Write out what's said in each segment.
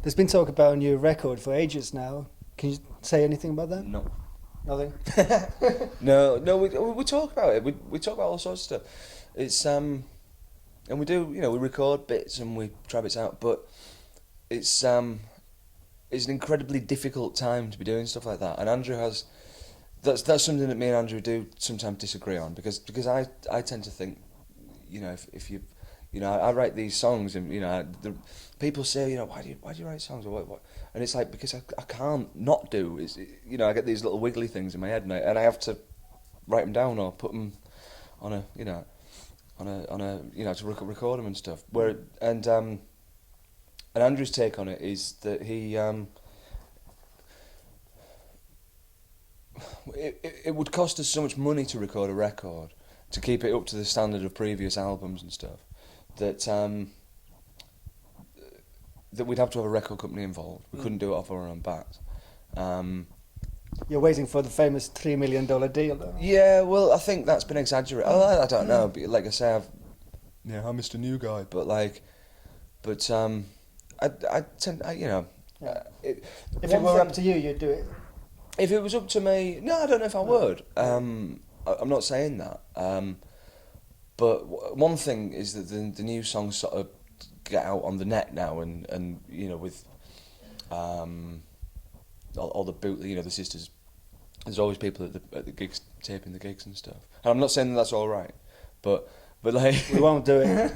There's been talk about a new record for ages now. Can you say anything about that? No. Nothing? No, we talk about it. We talk about all sorts of stuff. It's and we do, we record bits and we try bits out, but it's an incredibly difficult time to be doing stuff like that. And Andrew has that's something that me and Andrew do sometimes disagree on because I tend to think, if you I write these songs and the people say, why do you write songs, or what? And it's like, because I can't not do. I get these little wiggly things in my head, and I have to write them down or put them on a to record them and stuff. And Andrew's take on it is that he it would cost us so much money to record a record to keep it up to the standard of previous albums and stuff that we'd have to have a record company involved. We couldn't do it off our own backs. You're waiting for the famous $3 million deal, though. Yeah, well, I think that's been exaggerated. I don't know, but like I say, I'm Mr. New Guy, but I tend, if it were up to you, you'd do it. If it was up to me, no, I don't know if I would. I'm not saying that. But one thing is that the new songs sort of get out on the net now, and with all the boot, the sisters. There's always people at the gigs taping the gigs and stuff. And I'm not saying that's all right, but like we won't do it.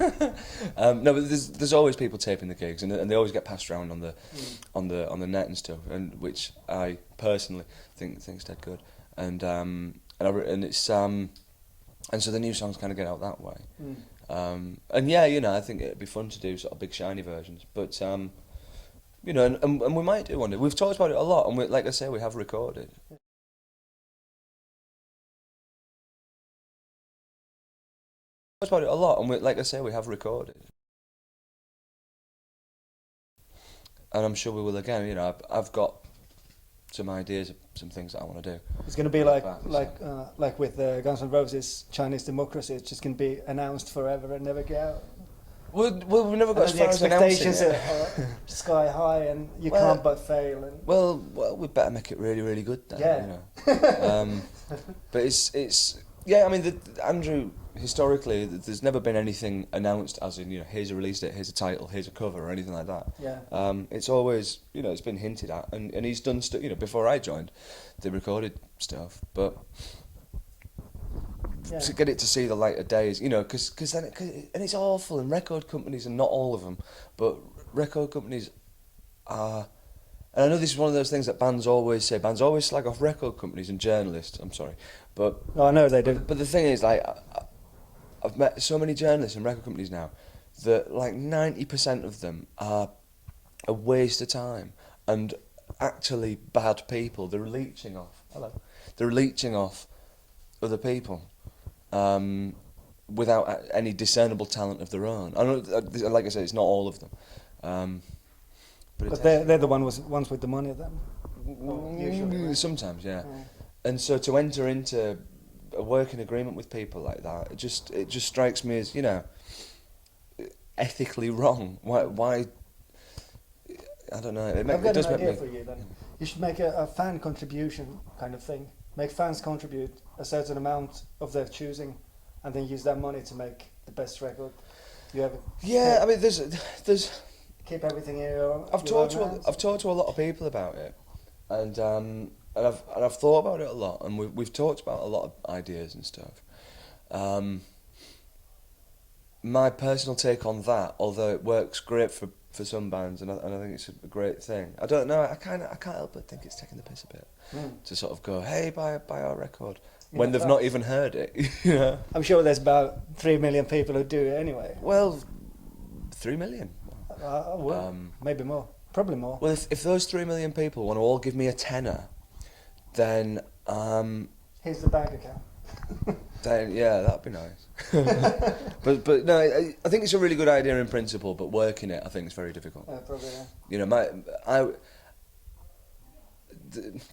No, but there's always people taping the gigs, and they always get passed around on the net and stuff, and which I personally think's dead good, and it's and so the new songs kind of get out that way, and I think it'd be fun to do sort of big shiny versions, but and we might do one day. We've talked about it a lot, and like I say, we have recorded. Talked about it a lot, and like I say, we have recorded, and I'm sure we will again. I've got some ideas of some things that I want to do. It's going to be like with Guns N' Roses' Chinese Democracy. It's just going to be announced forever and never get out. Well, we've never got as the far as announcing expectations it. are sky high, and you can't but fail. And well, we better make it really, really good then. Yeah. But it's I mean, Andrew, historically, there's never been anything announced as in, here's a release date, here's a title, here's a cover, or anything like that. Yeah. It's always, it's been hinted at, and he's done stuff, before I joined, they recorded stuff, but to get it to see the light of days, because then, and it's awful, and record companies, and not all of them, but record companies are, and I know this is one of those things that bands always say, bands always slag off record companies and journalists, I'm sorry, but... Oh, I know they do. But the thing is, like, I've met so many journalists and record companies now that, like, 90% of them are a waste of time and actually bad people. They're leeching off. Hello. They're leeching off other people without any discernible talent of their own. I know, like I said, it's not all of them. But they're the ones with the money, then. Usually, right? Sometimes, yeah. And so to enter into a working agreement with people like that, it just strikes me as, ethically wrong. Why? I don't know. I've got an idea for you then. You should make a fan contribution kind of thing. Make fans contribute a certain amount of their choosing, and then use that money to make the best record you ever. Yeah, I mean, there's. Keep everything in your own. I've talked to a lot of people about it, and I've thought about it a lot, and we've talked about a lot of ideas and stuff. My personal take on that, although it works great for some bands, and I think it's a great thing. I don't know. I can't help but think it's taking the piss a bit to sort of go, hey, buy our record when they've not even heard it. I'm sure there's about 3 million people who do it anyway. Well, 3 million. Maybe more. Probably more. Well, if those 3 million people want to all give me a tenner, then here's the bank account. Then yeah, that'd be nice. but no, I think it's a really good idea in principle, but working it, I think, is very difficult. Probably, yeah.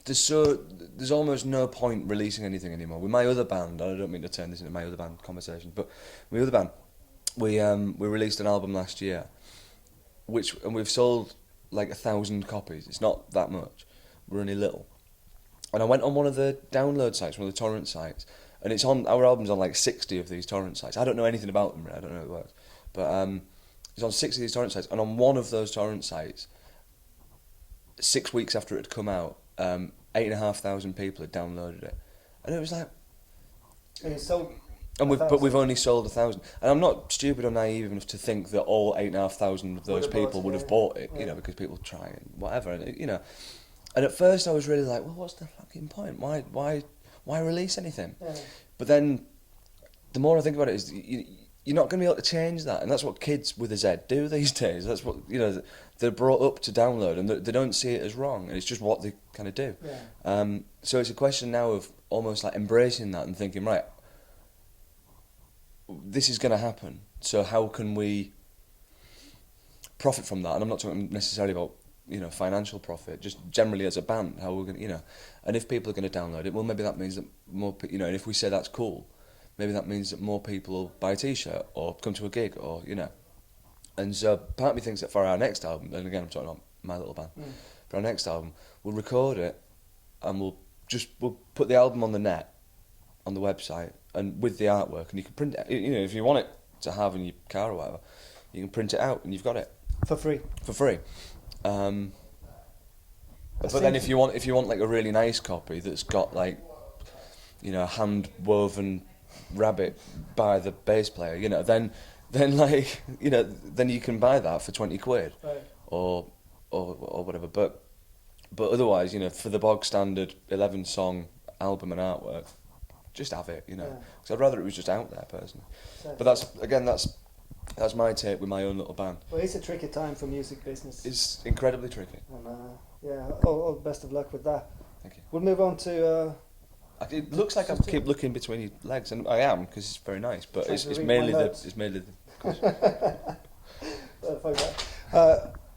There's almost no point releasing anything anymore. With my other band, I don't mean to turn this into my other band conversation, but my other band, we released an album last year, and we've sold like 1,000 copies. It's not that much. We're only little. And I went on one of the download sites, one of the torrent sites, and our album's on like 60 of these torrent sites. I don't know anything about them, I don't know how it works. But it's on 60 of these torrent sites, and on one of those torrent sites, 6 weeks after it had come out, 8,500 people had downloaded it. And it was like... And it's so... But we've only sold 1,000. And I'm not stupid or naive enough to think that all 8,500 of those people would have bought it, because people try and whatever, And at first I was really like, well, what's the fucking point? Why release anything? Yeah. But then, the more I think about it, is you're not going to be able to change that, and that's what kids with a Z do these days. That's what they're brought up to download, and they don't see it as wrong, and it's just what they kind of do. Yeah. So it's a question now of almost like embracing that and thinking, right, this is going to happen. So how can we profit from that? And I'm not talking necessarily about financial profit, just generally as a band, how we're going to, and if people are going to download it, well, maybe that means that more, and if we say that's cool, maybe that means that more people will buy a T-shirt or come to a gig, or and so part of me thinks that for our next album, and again I'm talking about my little band, for our next album, we'll record it, and we'll put the album on the net, on the website, and with the artwork, and you can print it, if you want it to have in your car or whatever, you can print it out, and you've got it for free. But then if you want like a really nice copy that's got like, a hand woven rabbit by the bass player, then you can buy that for 20 quid, right, or whatever. But otherwise, for the bog standard 11 song album and artwork, just have it, because I'd rather it was just out there personally. But that's my take with my own little band. Well, it's a tricky time for music business. It's incredibly tricky. And all best of luck with that. Thank you. We'll move on to... it looks like I keep looking between your legs, and I am, because it's very nice, but it's mainly the...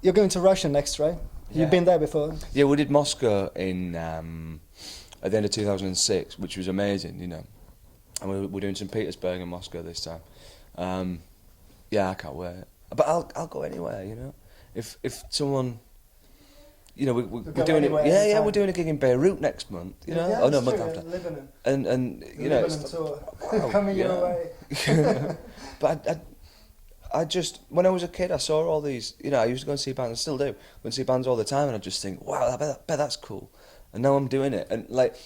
You're going to Russia next, right? Yeah. You've been there before? Yeah, we did Moscow in at the end of 2006, which was amazing, and we're doing St. Petersburg and Moscow this time. Yeah, I can't wait. But I'll go anywhere, If someone... we're doing it. Yeah, we're doing a gig in Beirut next month. Yeah, a month after. Lebanon. And Lebanon tour. Wow, coming your way. But I just, when I was a kid, I saw all these. I used to go and see bands. I still do. Go and see bands all the time, and I just think, wow, I bet that's cool. And now I'm doing it. And like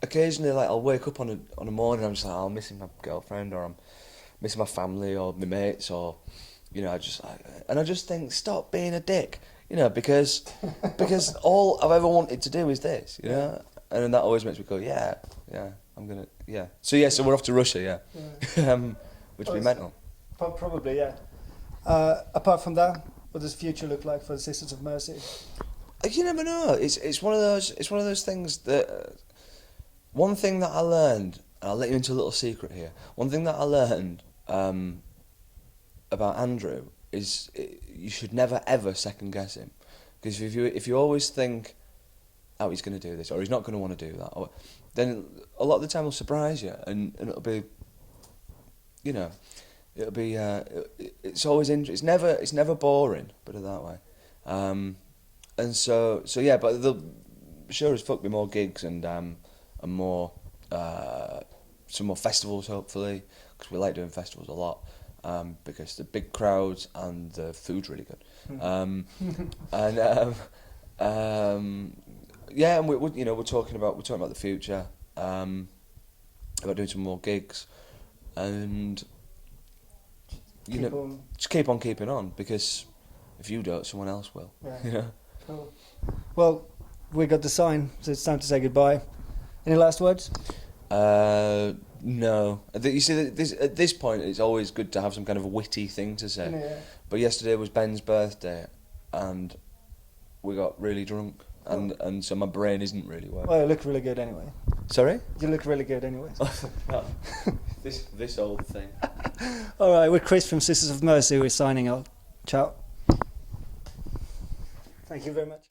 occasionally, like I'll wake up on a morning, and I'm just like, I'm missing my girlfriend, or I'm missing my family, or my mates, or I just think, stop being a dick. Because all I've ever wanted to do is this, and then that always makes me go, yeah, I'm gonna, yeah. So we're off to Russia, which would be mental. Probably, yeah. Apart from that, what does the future look like for the Sisters of Mercy? You never know. It's one of those things that one thing that I learned, and I'll let you into a little secret here. One thing that I learned about Andrew is you should never ever second guess him, because if you always think, oh, he's going to do this, or he's not going to want to do that, then a lot of the time he'll surprise you, and it'll be, it's always it's never boring, put it that way, and so yeah, but there'll sure as fuck be more gigs and more some more festivals hopefully, because we like doing festivals a lot. Because the big crowds and the food's really good, and we're talking about the future, about doing some more gigs, and just keep on keeping on, because if you don't, someone else will. Yeah. Cool. Well, we got the sign, so it's time to say goodbye. Any last words? No. You see, at this point, it's always good to have some kind of a witty thing to say. Yeah. But yesterday was Ben's birthday, and we got really drunk, and so my brain isn't really working. Well, you look really good anyway. Sorry? You look really good anyway. This old thing. All right, we're Chris from Sisters of Mercy. We're signing out. Ciao. Thank you very much.